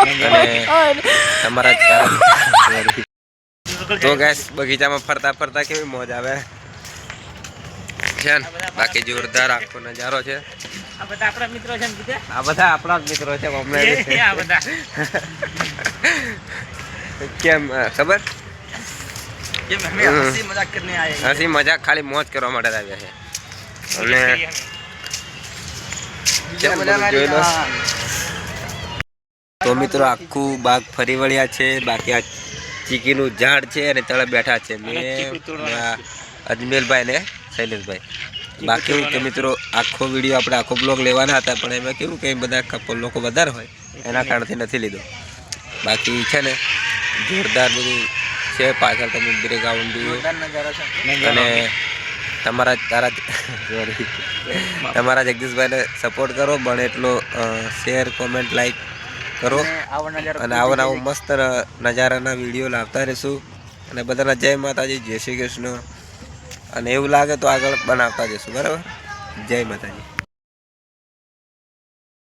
અને તમારા તો ગેસ બગીચામાં ફરતા ફરતા કેવી મોજ આવે છે ને બાકી જોરદાર આખો નજારો છે આ બધા આપણા મિત્રો છે ને આ બધા આપણા જ મિત્રો છે આ બધા કેમ ખબર ये हमें हंसी मजाक करने आए हैं હસી મજાક ખાલી મોજ કરવા માટે આવ્યા છે અને જોઈ લો તો મિત્રો આખું બાગ ફરી વળ્યા છે બાકી આ ચીકીનું ઝાડ છે અને તળે બેઠા છે મેં અજમેલભાઈ ને શૈલેષભાઈ બાકી એવું કે મિત્રો આખો વિડીયો આપણે આખો બ્લોગ લેવાના હતા પણ એમાં કેવું કે બધા લોકો વધારે હોય એના કારણથી નથી લીધો બાકી છે ને જોરદાર બધું છે પાછળ તમે બ્રેકગ્રાઉન્ડ અને તમારા જગદીશભાઈને સપોર્ટ કરો બને એટલો શેર કોમેન્ટ લાઈક કરો અને આવો નવો મસ્ત નજારાના વિડીયો લાવતા રહીશું અને બધાના જય માતાજી જય શ્રી કૃષ્ણ અને એવું લાગે તો આગળ બનાવતા જઈશું બરાબર જય માતાજી